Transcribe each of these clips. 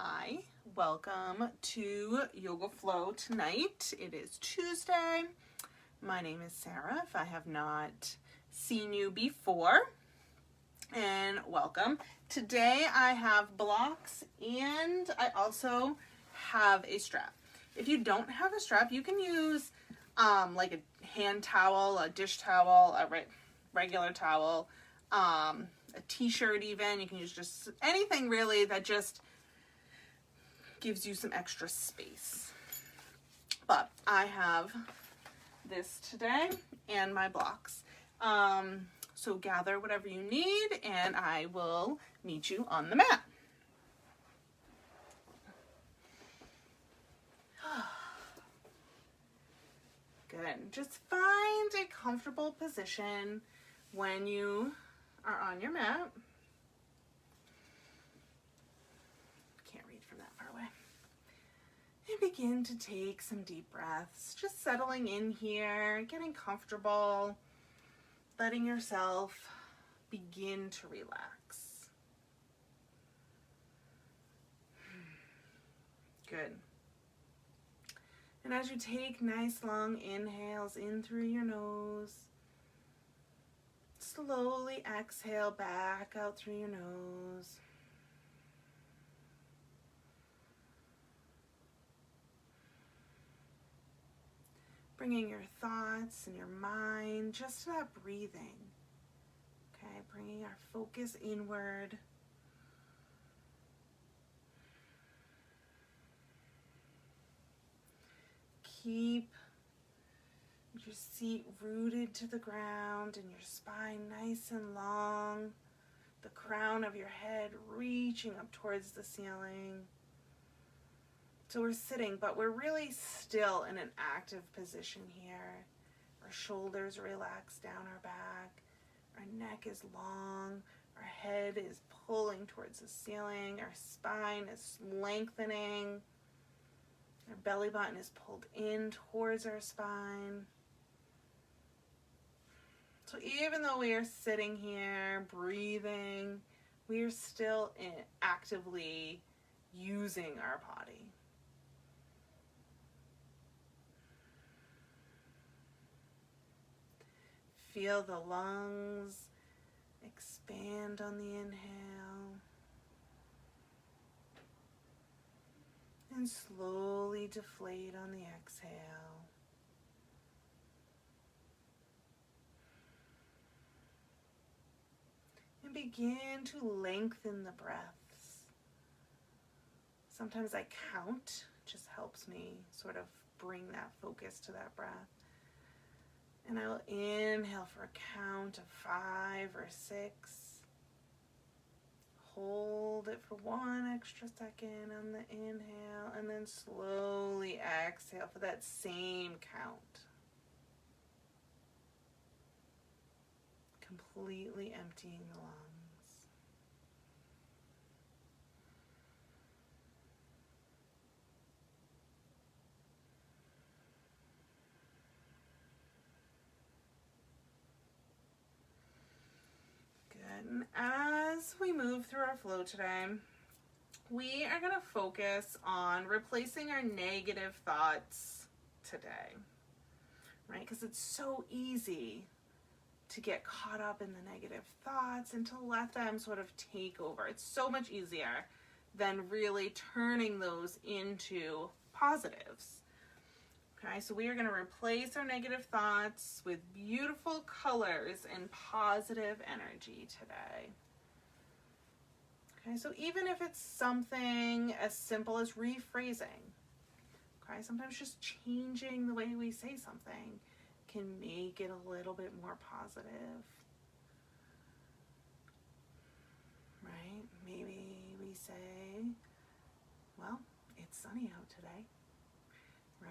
Hi, welcome to Yoga Flow tonight. It is Tuesday. My name is Sarah, if I have not seen you before, and welcome. Today I have blocks and I also have a strap. If you don't have a strap, you can use like a hand towel, a dish towel, a regular towel, a t-shirt even. You can use just anything really that just gives you some extra space. But I have this today and my blocks. So gather whatever you need and I will meet you on the mat. Good. Just find a comfortable position when you are on your mat. Can't read from that far away. And begin to take some deep breaths, just settling in here, getting comfortable, letting yourself begin to relax. Good. And as you take nice long inhales in through your nose, slowly exhale back out through your nose. Bringing your thoughts and your mind just to that breathing. Okay, bringing our focus inward. Keep your seat rooted to the ground and your spine nice and long. The crown of your head reaching up towards the ceiling. So we're sitting, but we're really still in an active position here. Our shoulders relax down our back. Our neck is long. Our head is pulling towards the ceiling. Our spine is lengthening. Our belly button is pulled in towards our spine. So even though we are sitting here breathing, we are still actively using our body. Feel the lungs expand on the inhale and slowly deflate on the exhale. And begin to lengthen the breaths. Sometimes I count, it just helps me sort of bring that focus to that breath. And I will inhale for a count of 5 or 6. Hold it for 1 extra second on the inhale, and then slowly exhale for that same count. Completely emptying the lungs. And as we move through our flow today, we are going to focus on replacing our negative thoughts today, right? Because it's so easy to get caught up in the negative thoughts and to let them sort of take over. It's so much easier than really turning those into positives. Okay, so we are going to replace our negative thoughts with beautiful colors and positive energy today. Okay, so even if it's something as simple as rephrasing, okay, sometimes just changing the way we say something can make it a little bit more positive. Right? Maybe we say, well, it's sunny out today.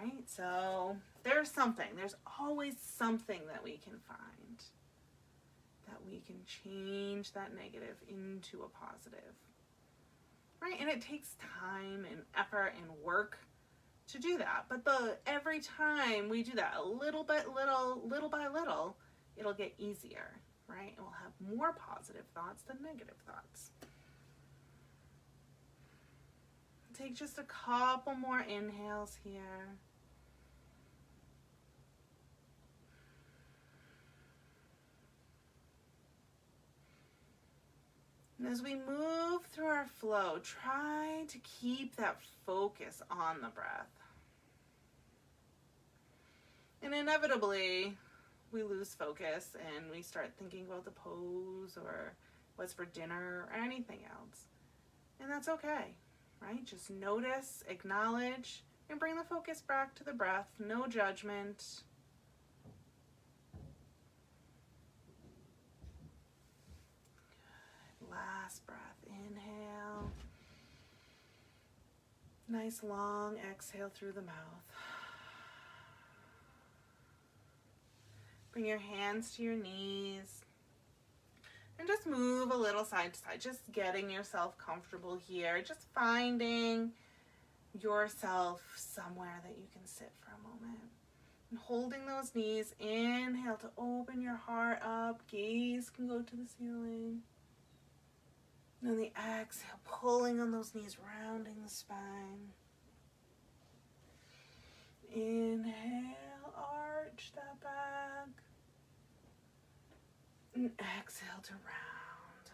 Right? So there's always something that we can find that we can change that negative into a positive. Right? And it takes time and effort and work to do that. But every time we do that, little by little, it'll get easier, right? And we'll have more positive thoughts than negative thoughts. take just a couple more inhales here. And as we move through our flow, try to keep that focus on the breath. And inevitably, we lose focus and we start thinking about the pose or what's for dinner or anything else. And that's okay, right? Just notice, acknowledge, and bring the focus back to the breath. No judgment. Last breath, inhale. Nice long exhale through the mouth. Bring your hands to your knees. And just move a little side to side, just getting yourself comfortable here. Just finding yourself somewhere that you can sit for a moment. And holding those knees, inhale to open your heart up. Gaze can go to the ceiling. And then the exhale, pulling on those knees, rounding the spine. Inhale, arch that back. And exhale to round.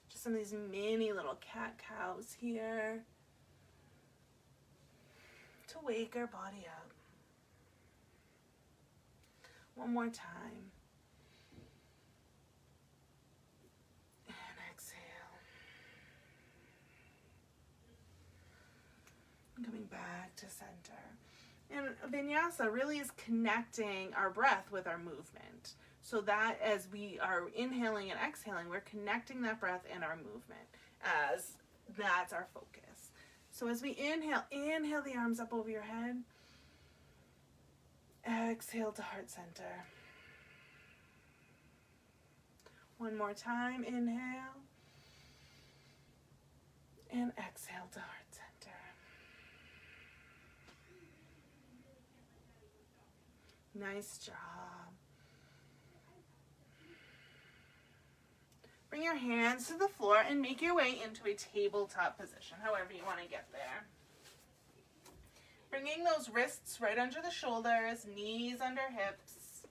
Just some of these mini little cat-cows here to wake our body up. One more time. Coming back to center. And vinyasa really is connecting our breath with our movement. So that as we are inhaling and exhaling, we're connecting that breath and our movement as that's our focus. So as we inhale the arms up over your head. Exhale to heart center. One more time, inhale. And exhale to heart center. Nice job. Bring your hands to the floor and make your way into a tabletop position, however you want to get there. Bringing those wrists right under the shoulders, knees under hips.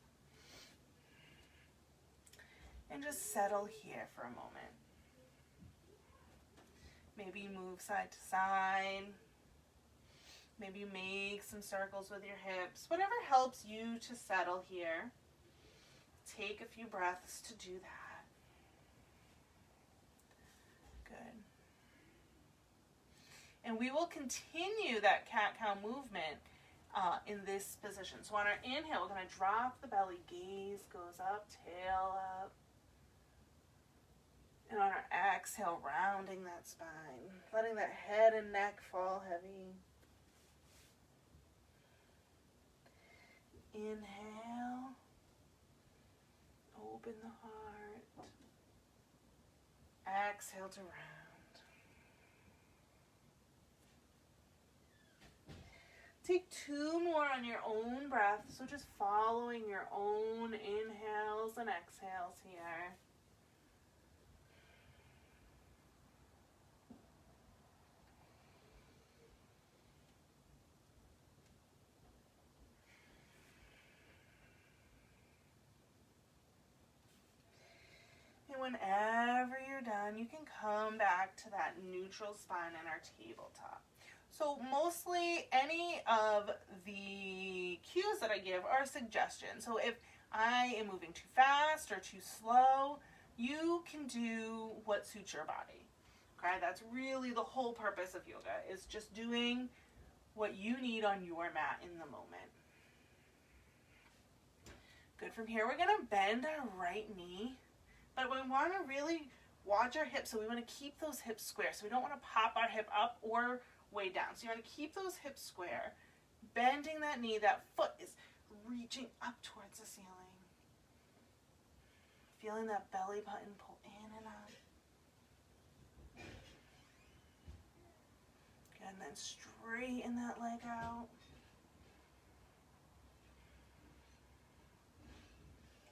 And just settle here for a moment. Maybe move side to side. Maybe you make some circles with your hips. Whatever helps you to settle here. Take a few breaths to do that. Good. And we will continue that cat-cow movement in this position. So on our inhale, we're going to drop the belly. Gaze goes up, tail up. And on our exhale, rounding that spine. Letting that head and neck fall heavy. Inhale, open the heart. Exhale to round. Take two more on your own breath, so just following your own inhales and exhales here. Whenever you're done, you can come back to that neutral spine in our tabletop. So mostly any of the cues that I give are suggestions. So if I am moving too fast or too slow, you can do what suits your body. Okay, that's really the whole purpose of yoga, is just doing what you need on your mat in the moment. Good. From here, we're going to bend our right knee. But we want to really watch our hips, so we want to keep those hips square. So we don't want to pop our hip up or way down. So you want to keep those hips square, bending that knee. That foot is reaching up towards the ceiling. Feeling that belly button pull in and up. Good, and then straighten that leg out.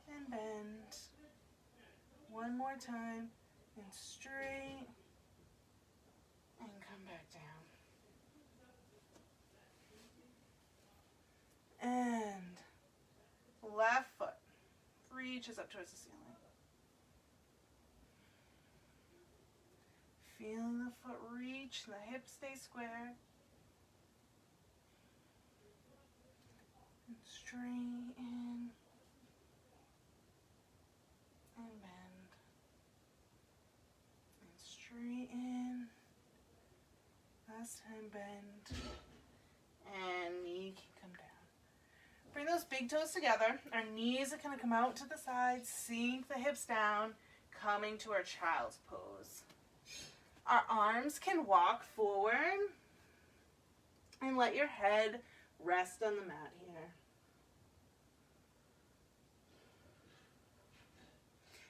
And bend. One more time, and straight, And left foot reaches up towards the ceiling. Feeling the foot reach, the hips stay square. And straighten. And bend. And straighten. Last time bend. And knee can come down. Bring those big toes together. Our knees are going to come out to the sides. Sink the hips down. Coming to our child's pose. Our arms can walk forward. And let your head rest on the mat here.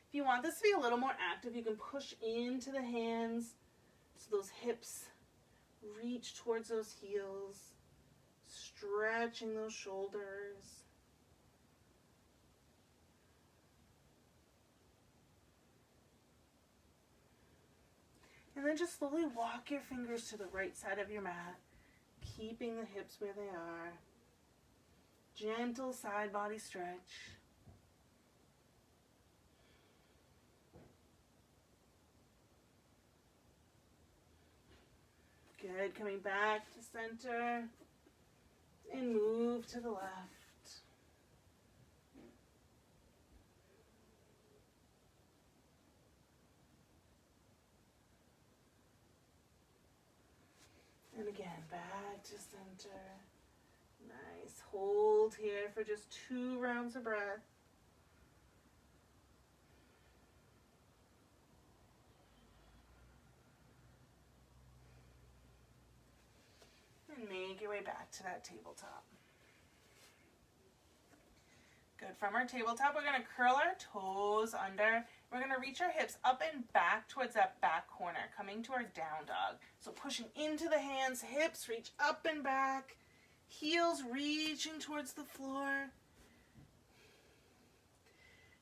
If you want this to be a little more active, you can push into the hands so those hips reach towards those heels, stretching those shoulders. And then just slowly walk your fingers to the right side of your mat, keeping the hips where they are. Gentle side body stretch. Good, coming back to center and move to the left. And again, back to center. Nice, hold here for just 2 rounds of breath. And make your way back to that tabletop. Good. From our tabletop, we're going to curl our toes under. We're going to reach our hips up and back towards that back corner, coming to our down dog. So pushing into the hands, hips reach up and back, heels reaching towards the floor.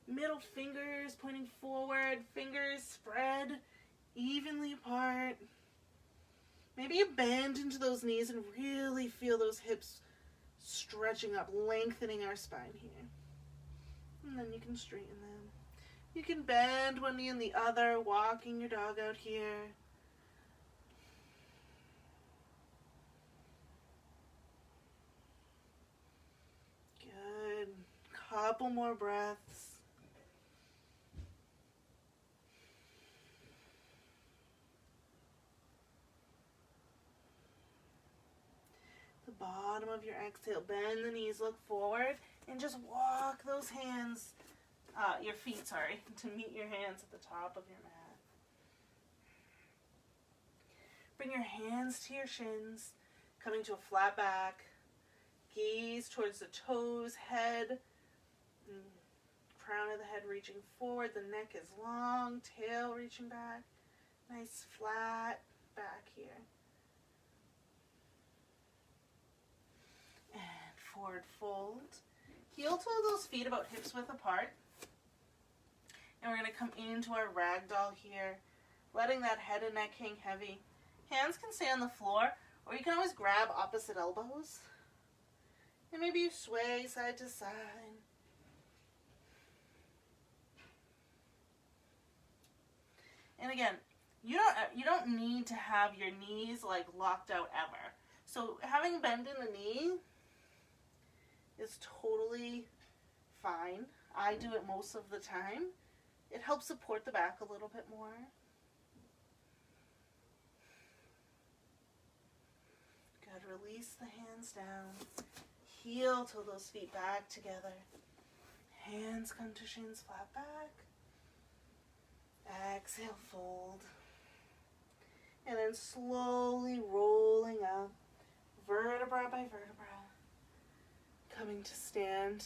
Middle fingers pointing forward, fingers spread evenly apart. Maybe you bend into those knees and really feel those hips stretching up, lengthening our spine here. And then you can straighten them. You can bend one knee and the other, walking your dog out here. Good. Couple more breaths. The bottom of your exhale, bend the knees, look forward, and just walk those hands, your feet, to meet your hands at the top of your mat. Bring your hands to your shins, coming to a flat back. Gaze towards the toes, head, crown of the head reaching forward. The neck is long, tail reaching back. Nice flat back here. And forward fold. Heel toe those feet about hips width apart. And we're going to come into our ragdoll here, letting that head and neck hang heavy. Hands can stay on the floor, or you can always grab opposite elbows. And maybe you sway side to side. And again, you don't need to have your knees like locked out ever. So having bend in the knee is totally fine. I do it most of the time. It helps support the back a little bit more. Good, release the hands down. Heel till those feet back together. Hands come to shins, flat back. Exhale, fold. And then slowly rolling up, vertebra by vertebra, coming to stand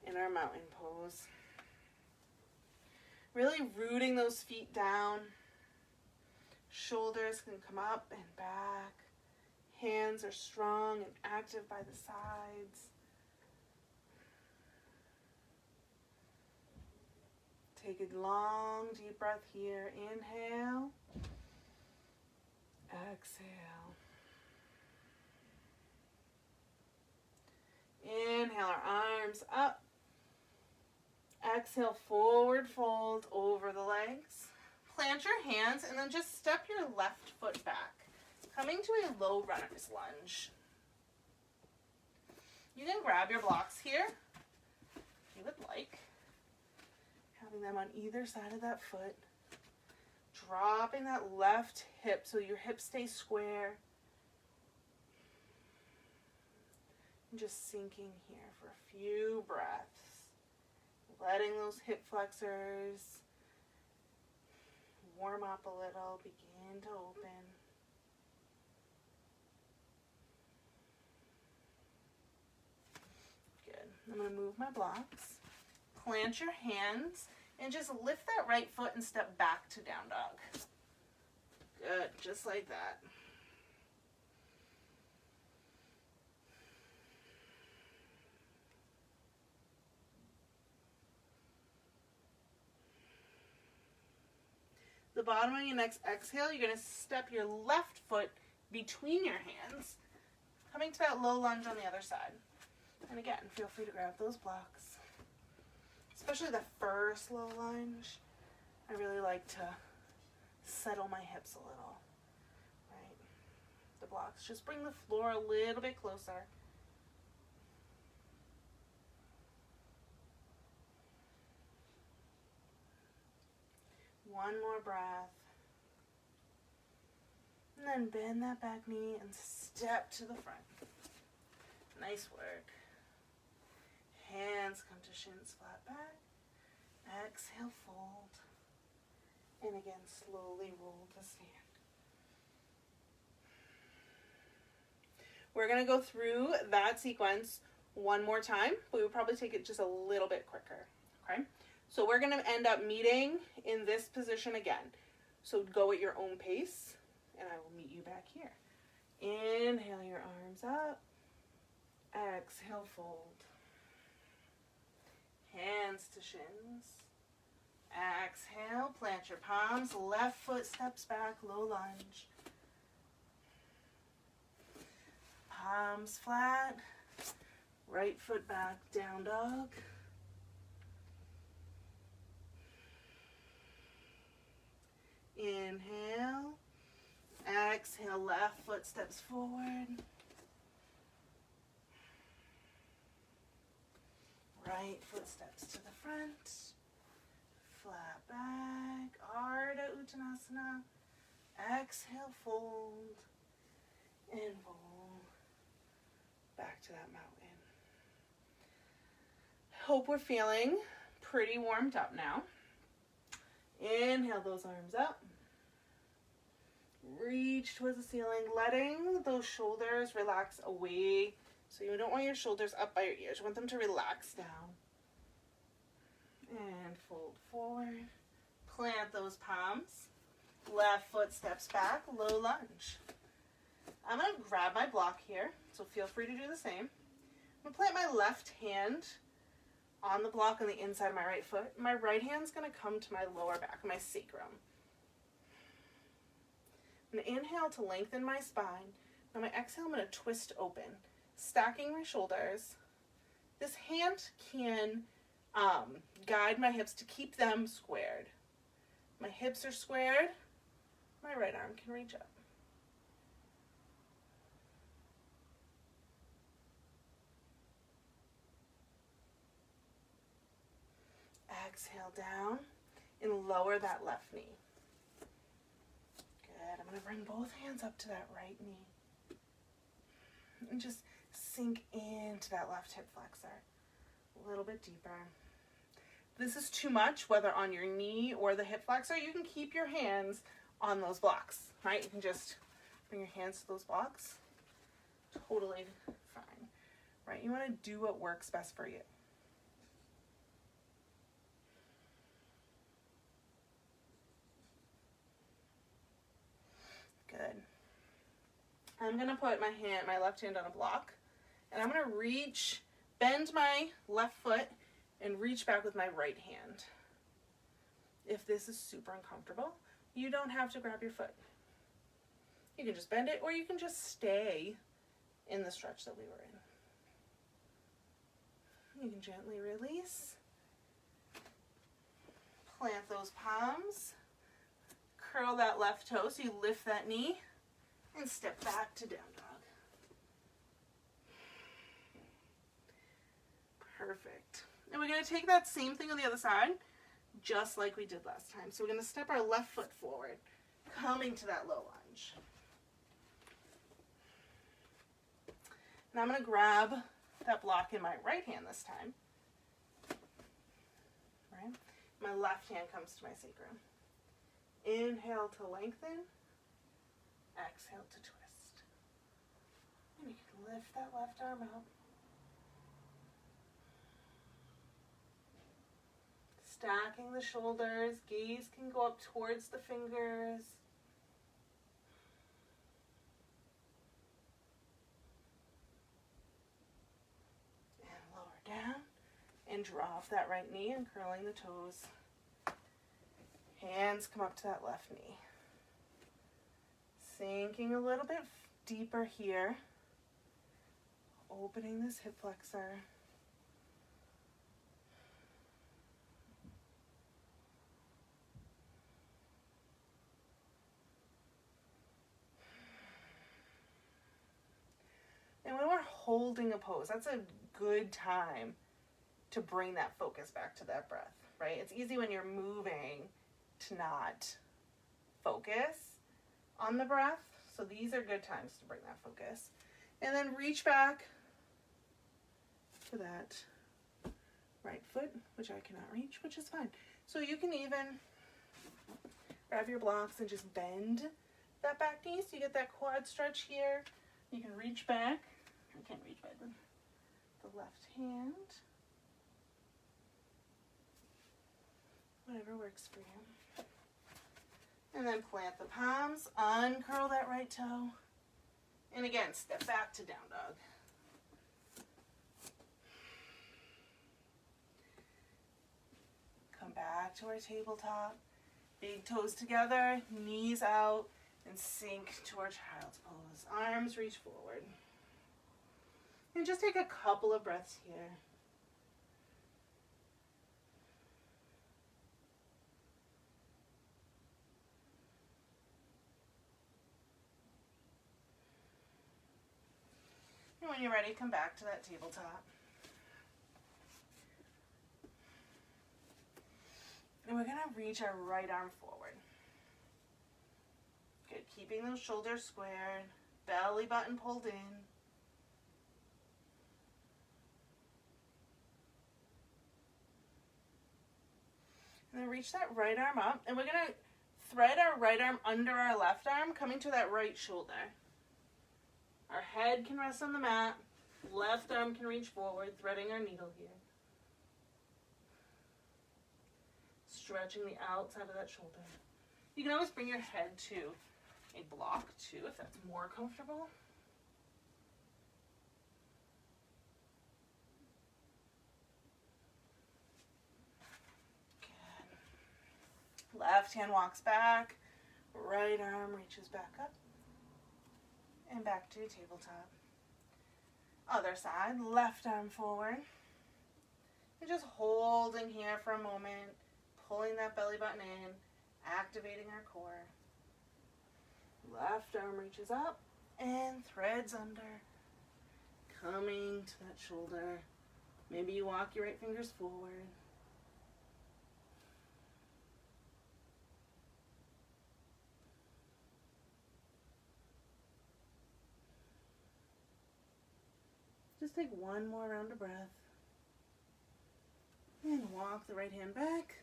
in our mountain pose. Really rooting those feet down. Shoulders can come up and back. Hands are strong and active by the sides. Take a long, deep breath here. Inhale. Exhale. Inhale our arms up. Exhale, forward fold over the legs. Plant your hands and then just step your left foot back, coming to a low runner's lunge. You can grab your blocks here if you would like, having them on either side of that foot. Dropping that left hip so your hips stay square. And just sinking here for a few breaths. Letting those hip flexors warm up a little, begin to open. Good. I'm going to move my blocks. Plant your hands and just lift that right foot and step back to down dog. Good, just like that. The bottom of your next exhale, you're going to step your left foot between your hands, coming to that low lunge on the other side. And again, feel free to grab those blocks. Especially the first low lunge, I really like to settle my hips a little, right? The blocks, just bring the floor a little bit closer. One more breath. And then bend that back knee and step to the front. Nice work. Hands come to shins flat back. Exhale, fold. And again, slowly roll to stand. We're going to go through that sequence one more time, but we'll probably take it just a little bit quicker. Okay? So we're going to end up meeting in this position again. So go at your own pace, and I will meet you back here. Inhale your arms up. Exhale, fold. Hands to shins. Exhale, plant your palms. Left foot steps back, low lunge. Palms flat. Right foot back, down dog. Inhale. Exhale, left foot steps forward. Right foot steps to the front. Flat back. Ardha Uttanasana. Exhale, fold. And roll back to that mountain. Hope we're feeling pretty warmed up now. Inhale those arms up. Reach towards the ceiling, letting those shoulders relax away. So you don't want your shoulders up by your ears. You want them to relax down. And fold forward. Plant those palms. Left foot steps back, low lunge. I'm going to grab my block here, so feel free to do the same. I'm going to plant my left hand on the block on the inside of my right foot. My right hand's going to come to my lower back, my sacrum. I'm going to inhale to lengthen my spine. On my exhale, I'm going to twist open, stacking my shoulders. This hand can guide my hips to keep them squared. My hips are squared. My right arm can reach up. Exhale down and lower that left knee. Good. I'm going to bring both hands up to that right knee. And just sink into that left hip flexor. A little bit deeper. This is too much, whether on your knee or the hip flexor, you can keep your hands on those blocks, right? You can just bring your hands to those blocks. Totally fine, right? You want to do what works best for you. Good. I'm going to put my left hand on a block, and I'm going to bend my left foot and reach back with my right hand. If this is super uncomfortable, you don't have to grab your foot. You can just bend it, or you can just stay in the stretch that we were in. You can gently release. Plant those palms. Curl that left toe so you lift that knee and step back to down dog. Perfect. And we're going to take that same thing on the other side, just like we did last time. So we're going to step our left foot forward, coming to that low lunge. Now I'm going to grab that block in my right hand this time. Right? My left hand comes to my sacrum. Inhale to lengthen. Exhale to twist. And you can lift that left arm up. Stacking the shoulders. Gaze can go up towards the fingers. Down and drop that right knee and curling the toes. Hands come up to that left knee. Sinking a little bit deeper here. Opening this hip flexor. And when we're holding a pose, that's a good time to bring that focus back to that breath, right? It's easy when you're moving to not focus on the breath. So these are good times to bring that focus. And then reach back for that right foot, which I cannot reach, which is fine. So you can even grab your blocks and just bend that back knee so you get that quad stretch here. You can reach back. I can't reach by the left hand. Whatever works for you. And then plant the palms, uncurl that right toe. And again, step back to down dog. Come back to our tabletop. Big toes together, knees out, and sink to our child's pose. Arms reach forward. And just take a couple of breaths here. And when you're ready, come back to that tabletop. And we're going to reach our right arm forward. Good, keeping those shoulders squared, belly button pulled in. And then reach that right arm up, and we're going to thread our right arm under our left arm, coming to that right shoulder. Our head can rest on the mat, left arm can reach forward, threading our needle here. Stretching the outside of that shoulder. You can always bring your head to a block too, if that's more comfortable. Left hand walks back, right arm reaches back up, and back to tabletop. Other side, left arm forward. And just holding here for a moment, pulling that belly button in, activating our core. Left arm reaches up and threads under, coming to that shoulder. Maybe you walk your right fingers forward. Just take one more round of breath. And walk the right hand back.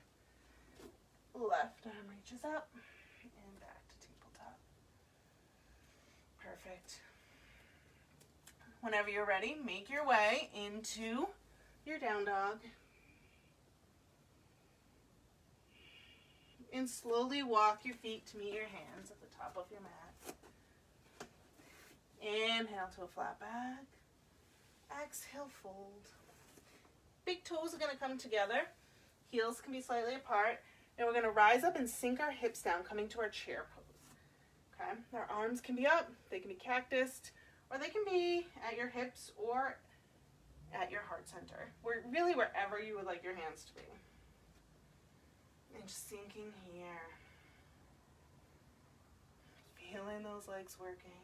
Left arm reaches up. And back to tabletop. Perfect. Whenever you're ready, make your way into your down dog. And slowly walk your feet to meet your hands at the top of your mat. Inhale to a flat back. Exhale, fold. Big toes are going to come together. Heels can be slightly apart. And we're going to rise up and sink our hips down, coming to our chair pose. Okay? Our arms can be up. They can be cactused. Or they can be at your hips or at your heart center. Really wherever you would like your hands to be. And just sinking here. Feeling those legs working.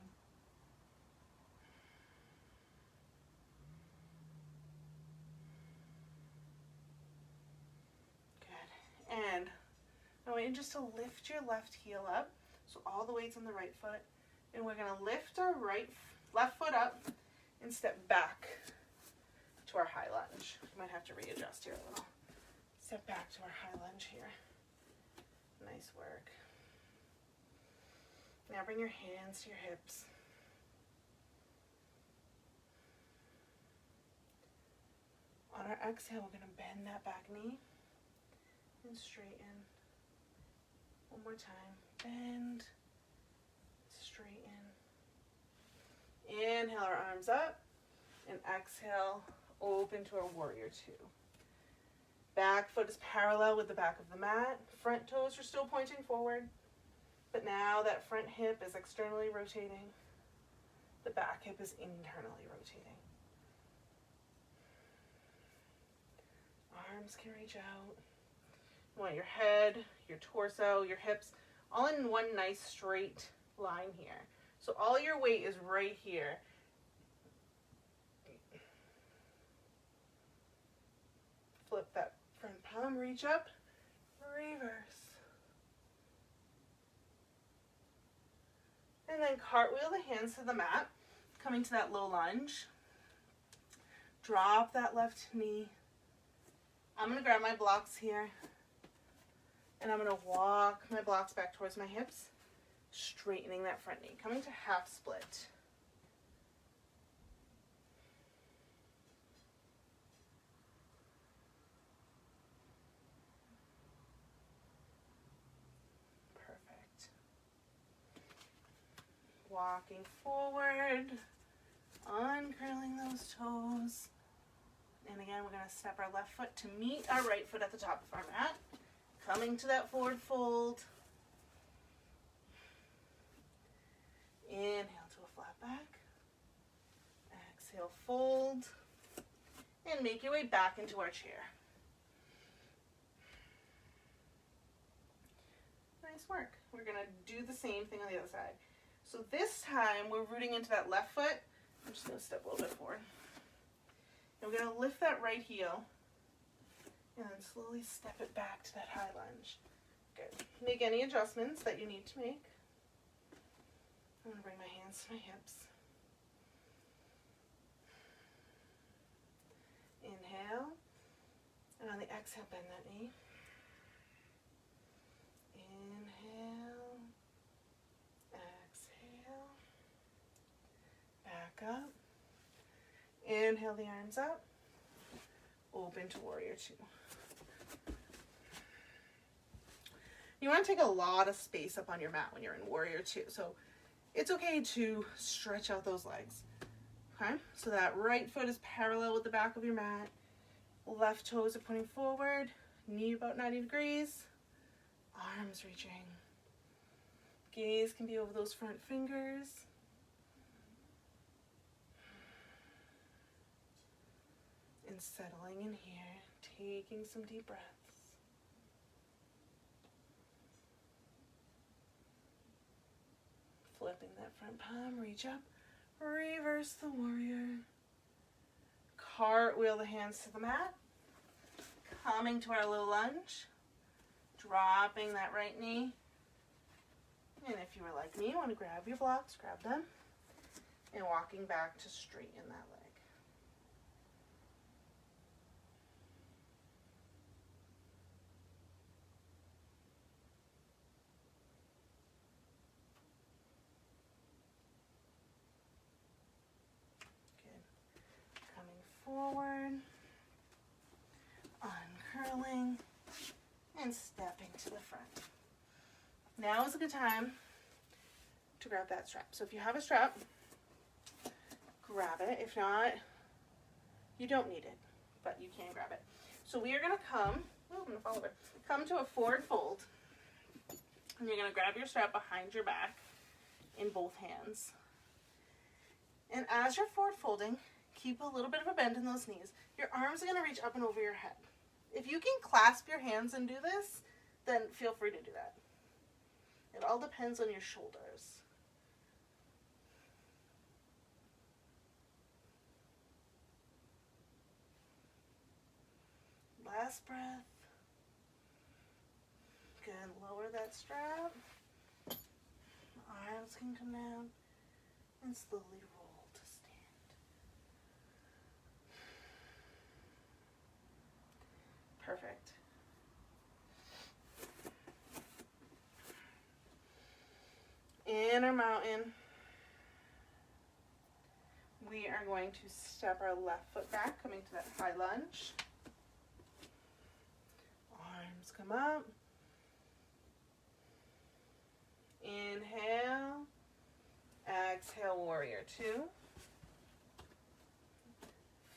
Good. And I want you just to lift your left heel up. So all the weight's on the right foot. And we're going to lift our left foot up and step back to our high lunge. You might have to readjust here a little. Step back to our high lunge here. Nice work. Now bring your hands to your hips. On our exhale, we're going to bend that back knee and straighten. One more time. Bend, straighten. Inhale our arms up and exhale, open to our warrior two. Back foot is parallel with the back of the mat. Front toes are still pointing forward, but now that front hip is externally rotating. The back hip is internally rotating. Arms can reach out. You want your head, your torso, your hips, all in one nice straight line here. So all your weight is right here. Flip that front palm, reach up, reverse. And then cartwheel the hands to the mat, coming to that low lunge. Drop that left knee. I'm going to grab my blocks here. And I'm going to walk my blocks back towards my hips, straightening that front knee, coming to half split. Perfect. Walking forward, uncurling those toes. And again, we're going to step our left foot to meet our right foot at the top of our mat. Coming to that forward fold. Inhale to a flat back. Exhale, fold. And make your way back into our chair. Nice work. We're going to do the same thing on the other side. So this time, we're rooting into that left foot. I'm just going to step a little bit forward. And we're going to lift that right heel. And then slowly step it back to that high lunge. Good. Make any adjustments that you need to make. I'm going to bring my hands to my hips. Inhale. And on the exhale, bend that knee. Inhale. Exhale. Back up. Inhale the arms up. Open to warrior two. You want to take a lot of space up on your mat when you're in warrior two. So it's okay to stretch out those legs. Okay? So that right foot is parallel with the back of your mat. Left toes are pointing forward. Knee about 90 degrees. Arms reaching. Gaze can be over those front fingers. And settling in here, taking some deep breaths. Flipping that front palm, reach up, reverse the warrior. Cartwheel the hands to the mat. Coming to our low lunge. Dropping that right knee. And if you were like me, you want to grab your blocks, grab them. And walking back to straighten that leg. Forward, uncurling, and stepping to the front. Now is a good time to grab that strap. So if you have a strap, grab it. If not, you don't need it, but you can grab it. So we are going to come over. Come to a forward fold, and you're going to grab your strap behind your back in both hands. And as you're forward folding, Keep a little bit of a bend in those knees. Your arms are going to reach up and over your head. If you can clasp your hands and do this, then feel free to do that. It all depends on your shoulders. Last breath. Good. Lower that strap. Arms can come down and slowly roll to stand. Perfect. Inner mountain. We are going to step our left foot back, coming to that high lunge. Arms come up. Inhale. Exhale, warrior two.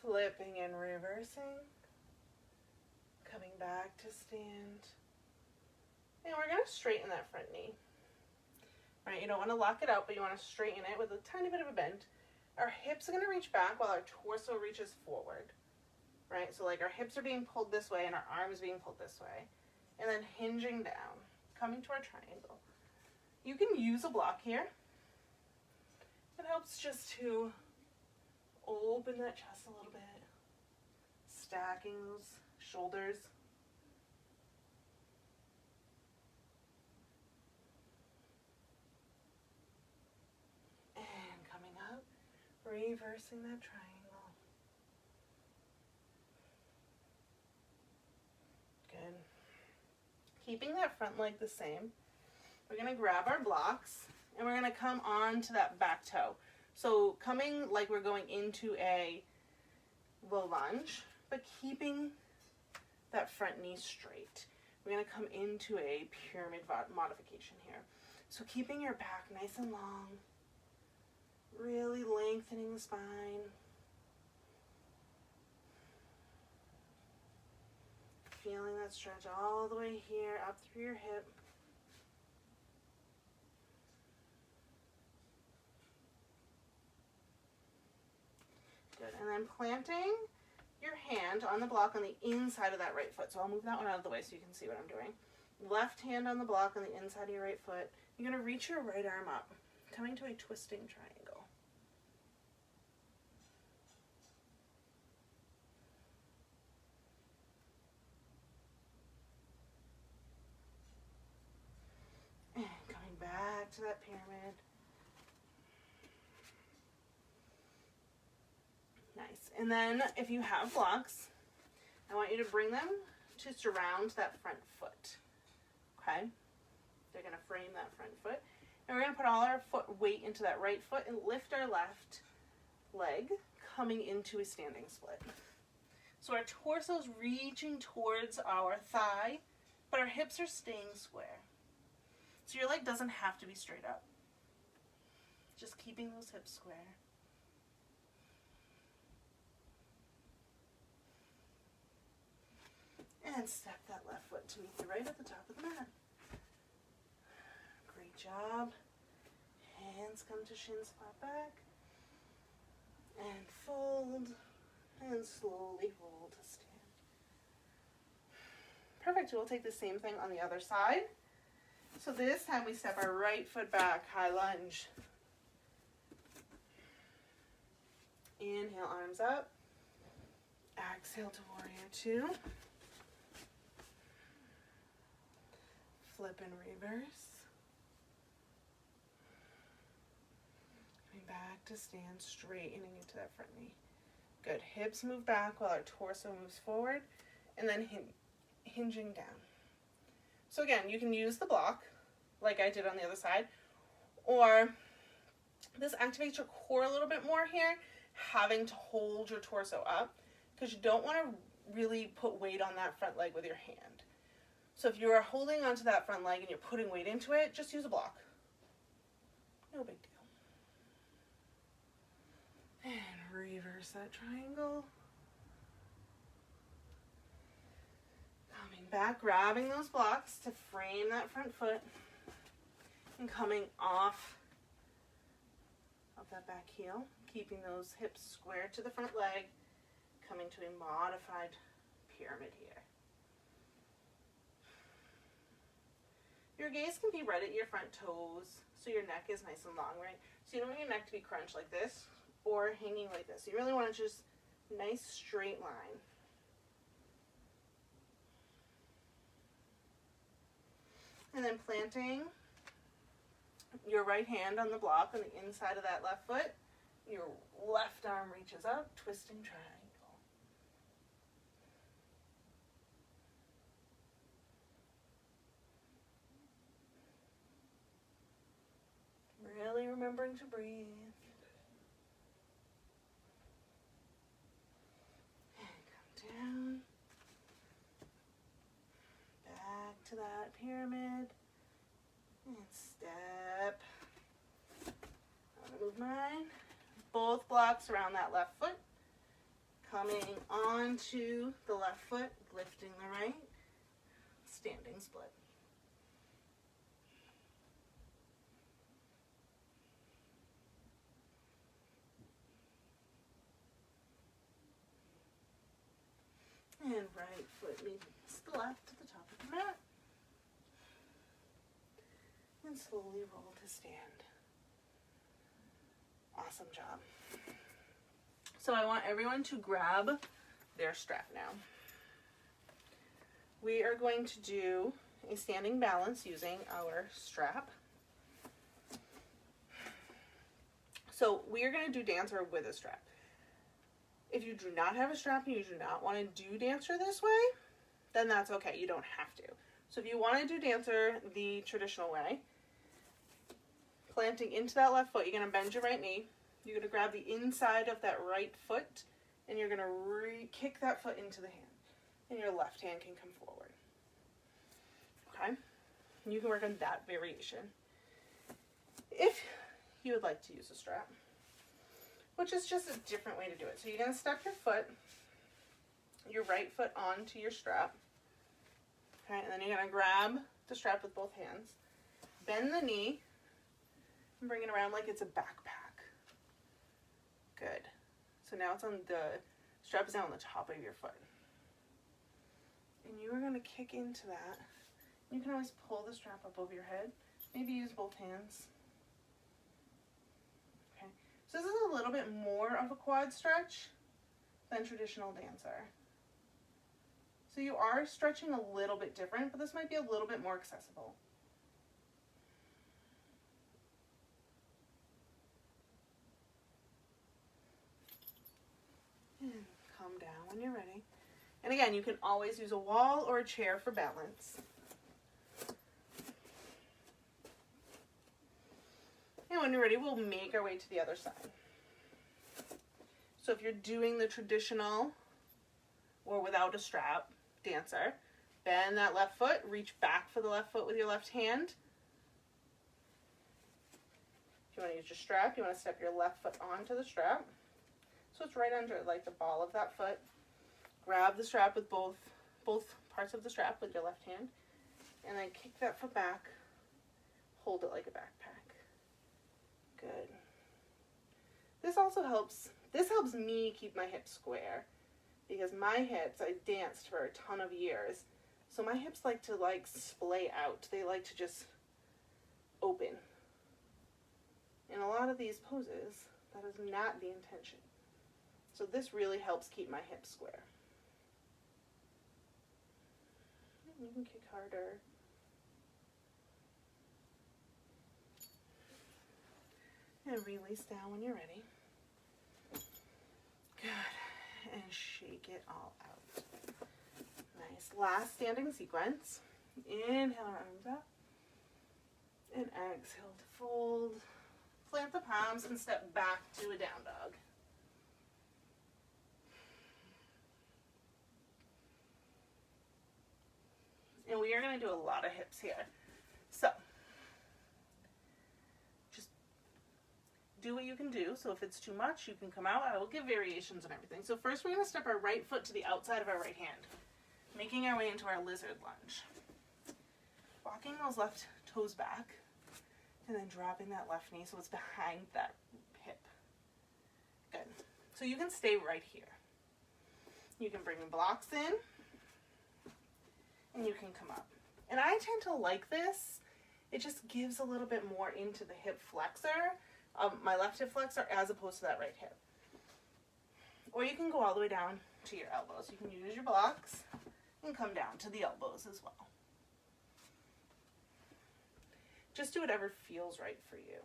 Flipping and reversing. Coming back to stand. And we're going to straighten that front knee. All right, you don't want to lock it out, but you want to straighten it with a tiny bit of a bend. Our hips are going to reach back while our torso reaches forward. Right, so like our hips are being pulled this way and our arms being pulled this way. And then hinging down, coming to our triangle. You can use a block here. It helps just to open that chest a little bit, stacking those shoulders. And coming up, reversing that triangle. Good. Keeping that front leg the same. We're going to grab our blocks and we're going to come on to that back toe. So coming like we're going into a low lunge, but keeping that front knee straight. We're going to come into a pyramid modification here. So keeping your back nice and long, really lengthening the spine. Feeling that stretch all the way here, up through your hip. Good. And then planting your hand on the block on the inside of that right foot. So I'll move that one out of the way so you can see what I'm doing. Left hand on the block on the inside of your right foot. You're going to reach your right arm up, coming to a twisting triangle. And coming back to that pyramid. Nice. And then if you have blocks, I want you to bring them to surround that front foot. Okay? They're going to frame that front foot. And we're going to put all our foot weight into that right foot and lift our left leg, coming into a standing split. So our torso is reaching towards our thigh, but our hips are staying square. So your leg doesn't have to be straight up. Just keeping those hips square. And step that left foot to meet the right at the top of the mat. Great job. Hands come to shins, flat back. And fold. And slowly roll to stand. Perfect. We'll take the same thing on the other side. So this time we step our right foot back, high lunge. Inhale, arms up. Exhale to warrior two. Flip and reverse. Coming back to stand, straightening into that front knee. Good. Hips move back while our torso moves forward, and then hinging down. So again, you can use the block, like I did on the other side, or this activates your core a little bit more here, having to hold your torso up, because you don't want to really put weight on that front leg with your hand. So if you are holding onto that front leg and you're putting weight into it, just use a block. No big deal. And reverse that triangle. Coming back, grabbing those blocks to frame that front foot. And coming off of that back heel, keeping those hips square to the front leg, coming to a modified pyramid here. Your gaze can be right at your front toes, so your neck is nice and long, right? So you don't want your neck to be crunched like this or hanging like this. You really want to just nice straight line. And then planting your right hand on the block on the inside of that left foot, your left arm reaches up, twisting triangle. Really remembering to breathe. And come down. Back to that pyramid. And step. I'm gonna move mine. Both blocks around that left foot. Coming onto the left foot, lifting the right. Standing split. And right foot meets the left to the top of the mat. And slowly roll to stand. Awesome job. So I want everyone to grab their strap now. We are going to do a standing balance using our strap. So we are going to do dancer with a strap. If you do not have a strap and you do not want to do dancer this way, then that's okay. You don't have to. So if you want to do dancer the traditional way, planting into that left foot, you're going to bend your right knee. You're going to grab the inside of that right foot, and you're going to kick that foot into the hand. And your left hand can come forward. Okay? And you can work on that variation. If you would like to use a strap, which is just a different way to do it. So you're going to step your foot, your right foot onto your strap. Okay, and then you're going to grab the strap with both hands. Bend the knee and bring it around like it's a backpack. Good. So now it's on the strap is now on the top of your foot. And you are going to kick into that. You can always pull the strap up over your head. Maybe use both hands. So this is a little bit more of a quad stretch than traditional dancer. So you are stretching a little bit different, but this might be a little bit more accessible. And calm down when you're ready. And again, you can always use a wall or a chair for balance. And when you're ready, we'll make our way to the other side. So if you're doing the traditional or without a strap dancer, bend that left foot, reach back for the left foot with your left hand. If you want to use your strap, you want to step your left foot onto the strap. So it's right under like the ball of that foot. Grab the strap with both parts of the strap with your left hand. And then kick that foot back. Hold it like a backpack. Good. This also helps me keep my hips square because my hips, I danced for a ton of years. So my hips like to splay out. They like to just open. In a lot of these poses, that is not the intention. So this really helps keep my hips square. You can kick harder. And release down when you're ready. Good. And shake it all out. Nice. Last standing sequence. Inhale, arms up. And exhale to fold. Plant the palms and step back to a down dog. And we are going to do a lot of hips here. So, do what you can do. So if it's too much, you can come out. I will give variations and everything. So first we're going to step our right foot to the outside of our right hand, making our way into our lizard lunge. Walking those left toes back, and then dropping that left knee so it's behind that hip. Good. So you can stay right here. You can bring the blocks in, and you can come up. And I tend to like this. It just gives a little bit more into the hip flexor, my left hip flexor, as opposed to that right hip. Or you can go all the way down to your elbows. You can use your blocks and come down to the elbows as well. Just do whatever feels right for you.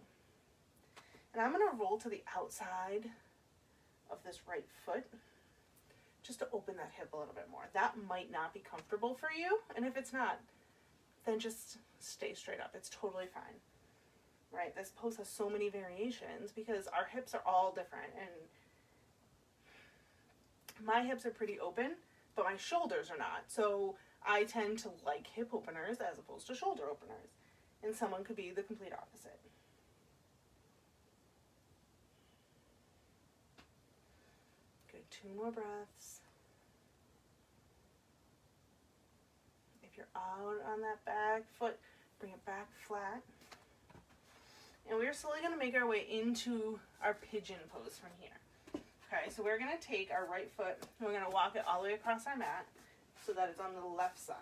And I'm going to roll to the outside of this right foot just to open that hip a little bit more. That might not be comfortable for you, and if it's not, then just stay straight up. It's totally fine, right? This pose has so many variations because our hips are all different, and my hips are pretty open, but my shoulders are not. So I tend to like hip openers as opposed to shoulder openers, and someone could be the complete opposite. Good, 2 more breaths. If you're out on that back foot, bring it back flat. And we're slowly going to make our way into our pigeon pose from here. Okay, so we're going to take our right foot and we're going to walk it all the way across our mat so that it's on the left side.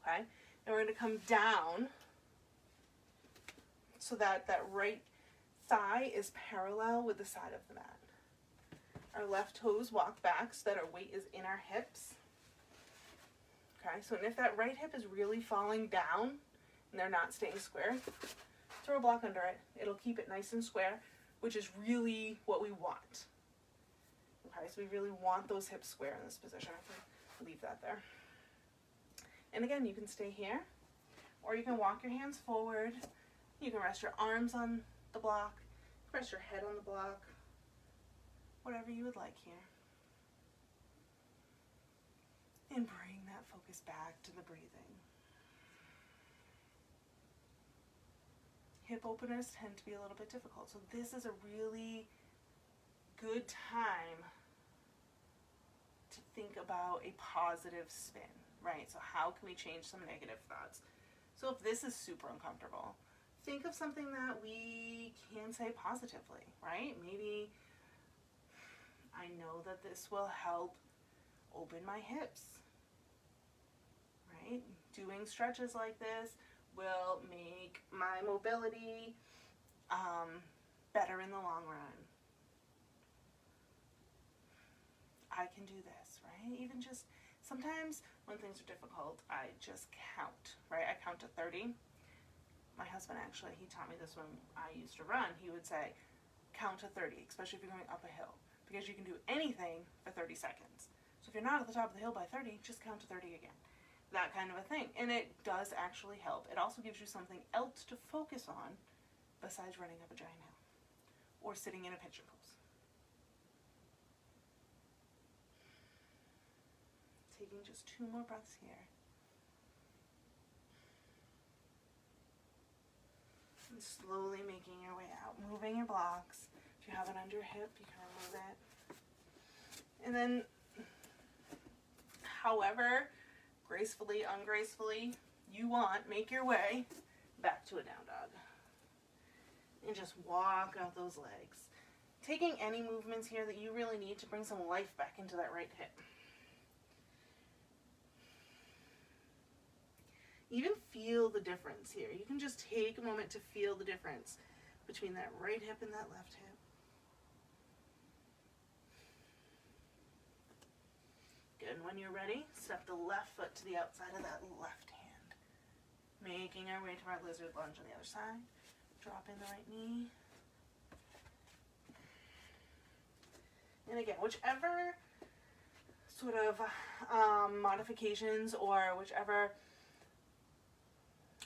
Okay, and we're going to come down so that that right thigh is parallel with the side of the mat. Our left toes walk back so that our weight is in our hips. Okay, so and if that right hip is really falling down and they're not staying square, throw a block under it. It'll keep it nice and square, which is really what we want. Okay, so we really want those hips square in this position. I can leave that there. And again, you can stay here, or you can walk your hands forward. You can rest your arms on the block, rest your head on the block, whatever you would like here. And bring that focus back to the breathing. Hip openers tend to be a little bit difficult, so this is a really good time to think about a positive spin, right? So how can we change some negative thoughts? So if this is super uncomfortable, think of something that we can say positively, right? Maybe I know that this will help open my hips, right? Doing stretches like this will make my mobility better in the long run. I can do this, right? Even just sometimes when things are difficult, I just count, right? I count to 30. My husband actually, he taught me this when I used to run. He would say, count to 30, especially if you're going up a hill, because you can do anything for 30 seconds. So if you're not at the top of the hill by 30, just count to 30 again. That kind of a thing. And it does actually help. It also gives you something else to focus on besides running up a giant hill or sitting in a pigeon pose. Taking just 2 more breaths here. And slowly making your way out, moving your blocks. If you have it under your hip, you can remove it. And then, however gracefully, ungracefully you want, make your way back to a down dog. And just walk out those legs. Taking any movements here that you really need to bring some life back into that right hip. Even feel the difference here. You can just take a moment to feel the difference between that right hip and that left hip. Good, and when you're ready, step the left foot to the outside of that left hand. Making our way to our lizard lunge on the other side. Drop in the right knee. And again, whichever sort of modifications or whichever,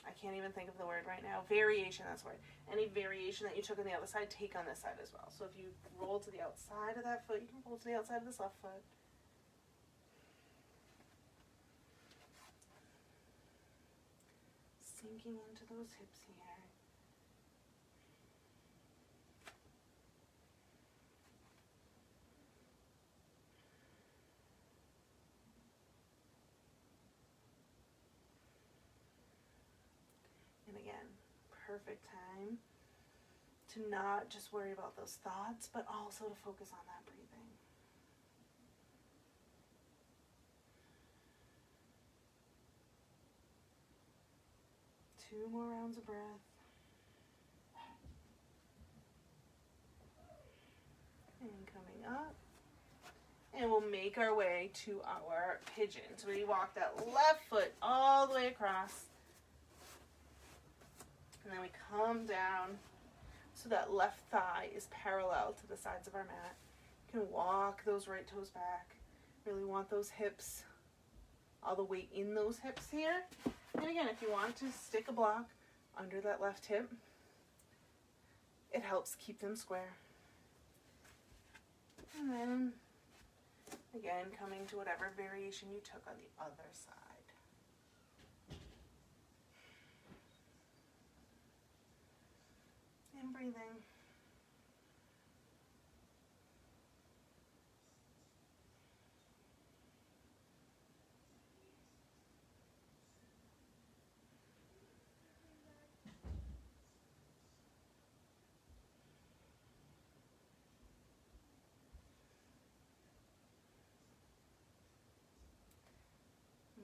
I can't even think of the word right now, variation, that's the word. Any variation that you took on the other side, take on this side as well. So if you roll to the outside of that foot, you can roll to the outside of this left foot. Sinking into those hips here. And again, perfect time to not just worry about those thoughts, but also to focus on that breathing. Two more rounds of breath. And coming up. And we'll make our way to our pigeon. So we walk that left foot all the way across. And then we come down so that left thigh is parallel to the sides of our mat. You can walk those right toes back. Really want those hips, all the weight in those hips here. And again, if you want to stick a block under that left hip, it helps keep them square. And then, again, coming to whatever variation you took on the other side. And breathing.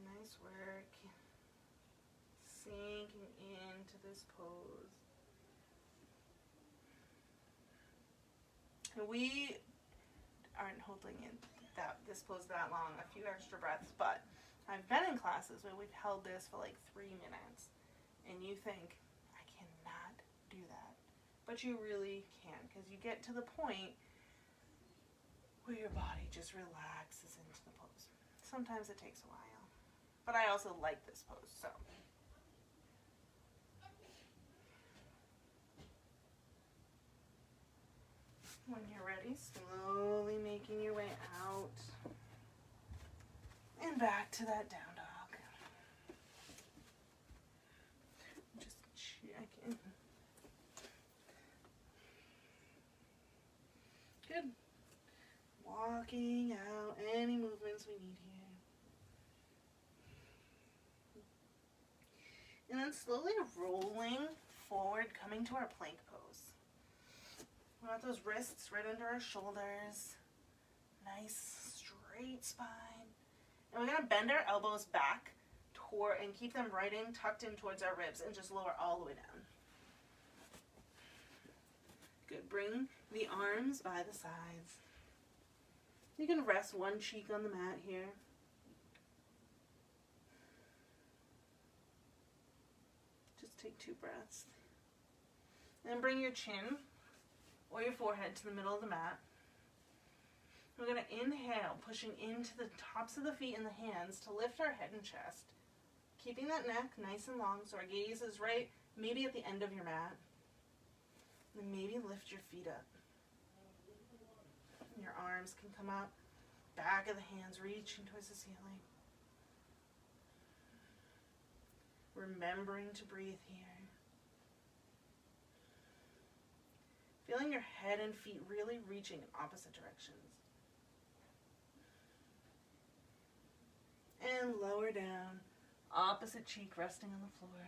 Nice work. Sinking into this pose. And we aren't holding in this pose that long, a few extra breaths, but I've been in classes where we've held this for like 3 minutes, and you think, I cannot do that. But you really can, because you get to the point where your body just relaxes into the pose. Sometimes it takes a while, but I also like this pose, so. When you're ready, slowly making your way out and back to that down dog. Just checking. Good. Walking out any movements we need here. And then slowly rolling forward, coming to our plank pose. We want those wrists right under our shoulders. Nice straight spine. And we're going to bend our elbows back toward and keep them right in, tucked in towards our ribs, and just lower all the way down. Good. Bring the arms by the sides. You can rest one cheek on the mat here. Just take 2 breaths. And bring your chin or your forehead to the middle of the mat. We're going to inhale, pushing into the tops of the feet and the hands to lift our head and chest. Keeping that neck nice and long so our gaze is right, maybe at the end of your mat. And maybe lift your feet up. Your arms can come up, back of the hands reaching towards the ceiling. Remembering to breathe here. Feeling your head and feet really reaching in opposite directions. And lower down, opposite cheek resting on the floor.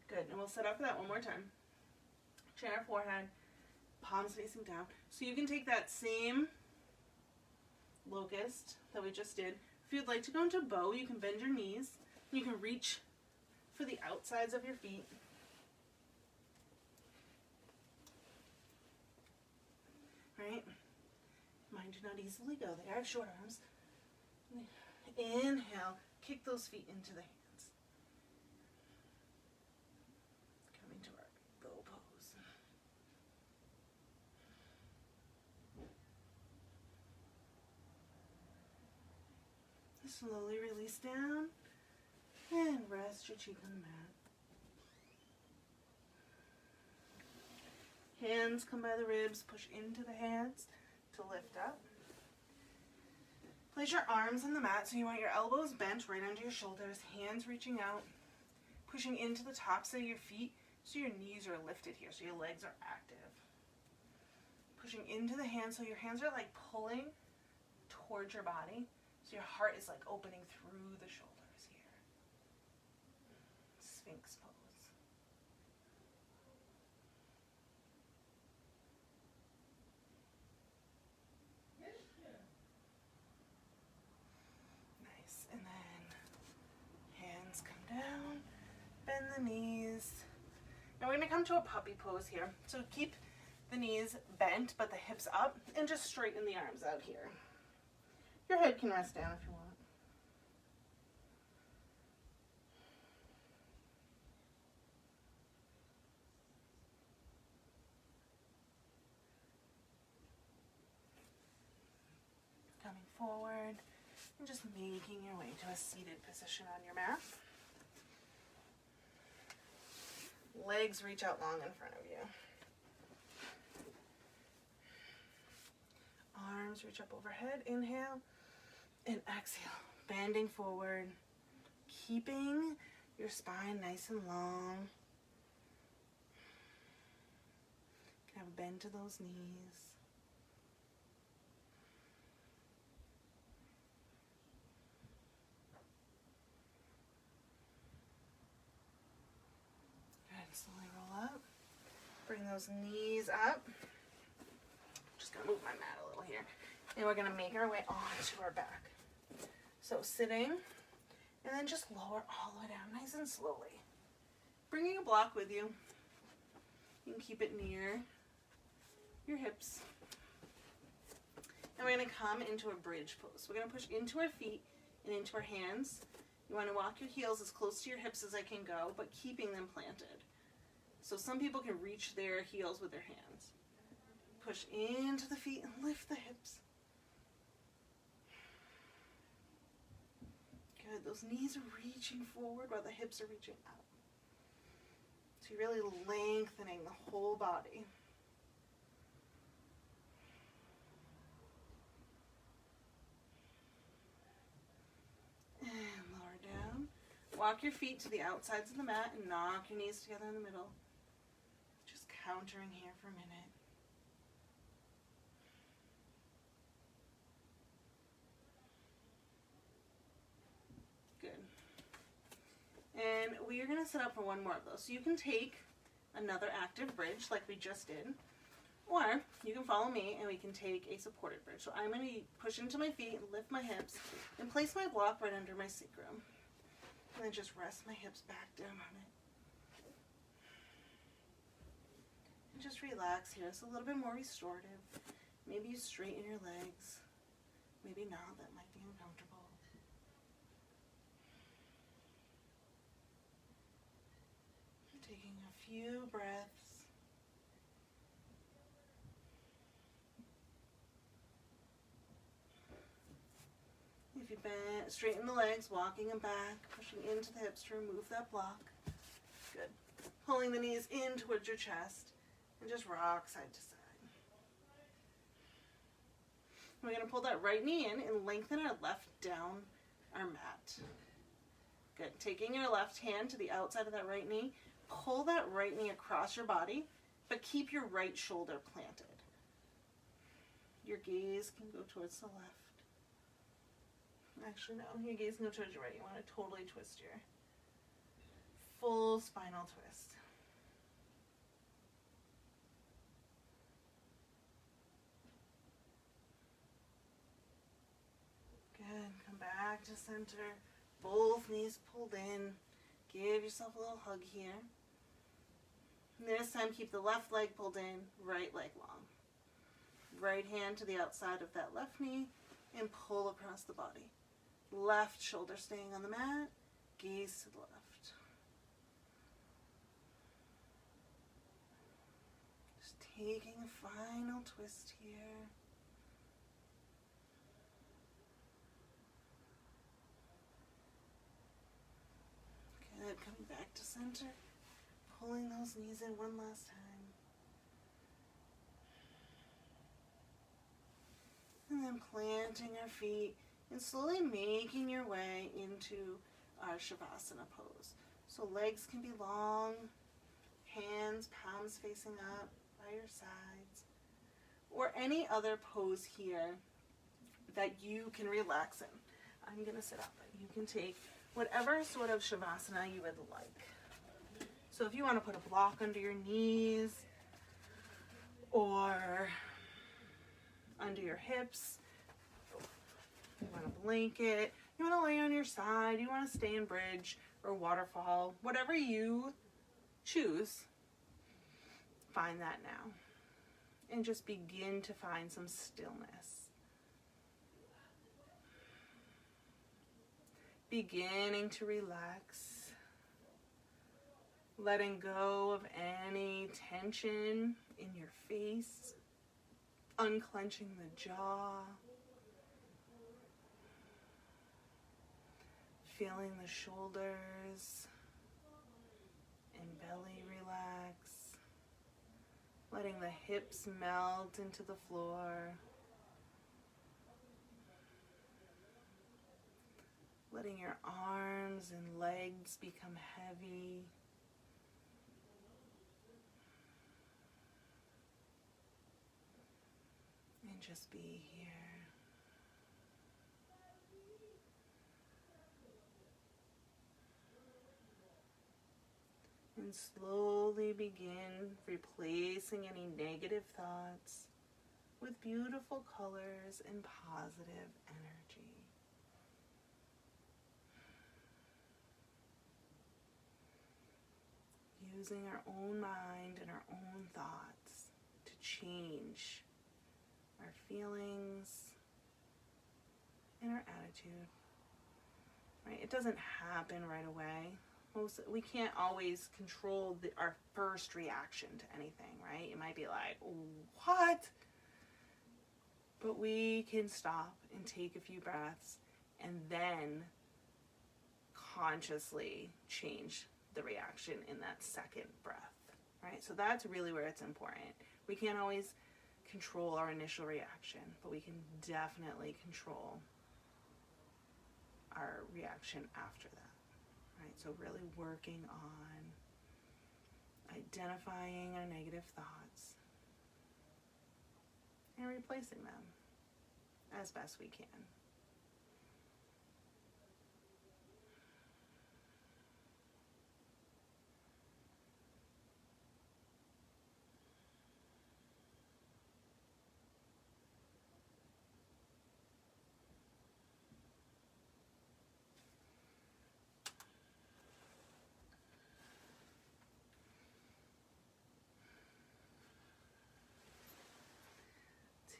Good, and we'll set up for that one more time. Chin our forehead, palms facing down. So you can take that same locust that we just did. If you'd like to go into bow, you can bend your knees. You can reach for the outsides of your feet. Right? Mine do not easily go. They have short arms. Inhale, kick those feet into the hands. Coming to our bow pose. Slowly release down and rest your cheek on the mat. Hands come by the ribs, push into the hands to lift up. Place your arms on the mat so you want your elbows bent right under your shoulders, hands reaching out, pushing into the tops of your feet so your knees are lifted here, so your legs are active. Pushing into the hands so your hands are like pulling towards your body. So your heart is like opening through the shoulders here. Sphinx pose. Nice. And then hands come down, bend the knees. Now we're going to come to a puppy pose here. So keep the knees bent, but the hips up, and just straighten the arms out here. Your head can rest down if you want. Coming forward and just making your way to a seated position on your mat. Legs reach out long in front of you. Arms reach up overhead. Inhale and exhale. Bending forward. Keeping your spine nice and long. You can have a bend to those knees. Slowly roll up. Bring those knees up. Just gonna move my mat a little here. And we're gonna make our way onto our back. So sitting, and then just lower all the way down, nice and slowly. Bringing a block with you. You can keep it near your hips. And we're gonna come into a bridge pose. We're gonna push into our feet and into our hands. You wanna walk your heels as close to your hips as I can go, but keeping them planted. So some people can reach their heels with their hands. Push into the feet and lift the hips. Good. Those knees are reaching forward while the hips are reaching out. So you're really lengthening the whole body. And lower down. Walk your feet to the outsides of the mat and knock your knees together in the middle. Countering here for a minute. Good. And we are going to set up for one more of those. So you can take another active bridge like we just did, or you can follow me and we can take a supported bridge. So I'm going to push into my feet, lift my hips, and place my block right under my sacrum. And then just rest my hips back down on it. Just relax here. It's a little bit more restorative. Maybe you straighten your legs. Maybe not. That might be uncomfortable. Taking a few breaths. If you bend, straighten the legs, walking them back, pushing into the hips to remove that block. Good. Pulling the knees in towards your chest. And just rock side to side. We're going to pull that right knee in and lengthen our left down our mat. Good. Taking your left hand to the outside of that right knee, pull that right knee across your body, but keep your right shoulder planted. Your gaze can go towards the left. Actually, no. Your gaze can go towards your right. You want to totally twist your full spinal twist. Good. Come back to center. Both knees pulled in. Give yourself a little hug here. And this time, keep the left leg pulled in, right leg long. Right hand to the outside of that left knee and pull across the body. Left shoulder staying on the mat. Gaze to the left. Just taking a final twist here. Good. Coming back to center. Pulling those knees in one last time. And then planting our feet and slowly making your way into our Shavasana pose. So legs can be long, hands, palms facing up by your sides, or any other pose here that you can relax in. I'm going to sit up. You can take whatever sort of shavasana you would like. So if you want to put a block under your knees or under your hips, you want a blanket, you want to lay on your side, you want to stay in bridge or waterfall, whatever you choose, find that now. And just begin to find some stillness. Beginning to relax. Letting go of any tension in your face. Unclenching the jaw. Feeling the shoulders and belly relax. Letting the hips melt into the floor. Letting your arms and legs become heavy. And just be here. And slowly begin replacing any negative thoughts with beautiful colors and positive energy. Using our own mind and our own thoughts to change our feelings and our attitude. Right? It doesn't happen right away. We can't always control our first reaction to anything, right? It might be like, what? But we can stop and take a few breaths and then consciously change the reaction in that second breath, right? So that's really where it's important. We can't always control our initial reaction, but we can definitely control our reaction after that. Right, so really working on identifying our negative thoughts and replacing them as best we can.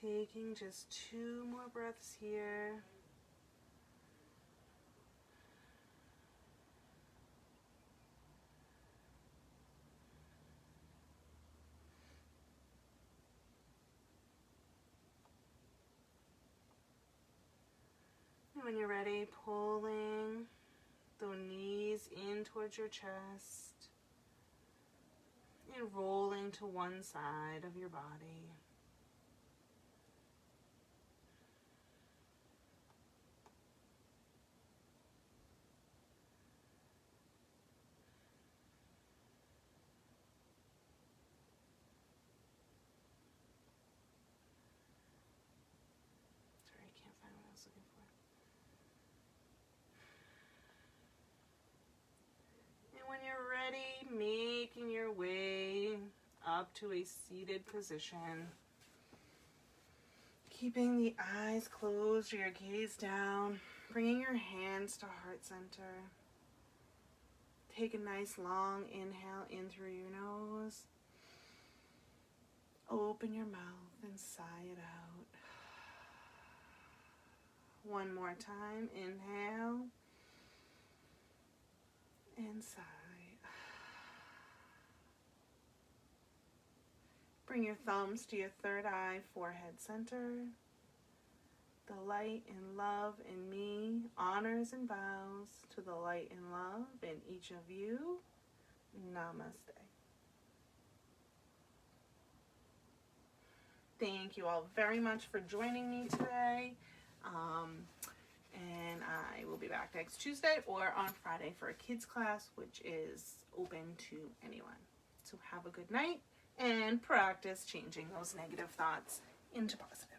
Taking just 2 more breaths here. And when you're ready, pulling the knees in towards your chest and rolling to one side of your body. When you're ready, making your way up to a seated position. Keeping the eyes closed or your gaze down. Bringing your hands to heart center. Take a nice long inhale in through your nose. Open your mouth and sigh it out. One more time. Inhale. And sigh. Bring your thumbs to your third eye, forehead center. The light and love in me honors and bows to the light and love in each of you. Namaste. Thank you all very much for joining me today. And I will be back next Tuesday or on Friday for a kids class, which is open to anyone. So have a good night and practice changing those negative thoughts into positive.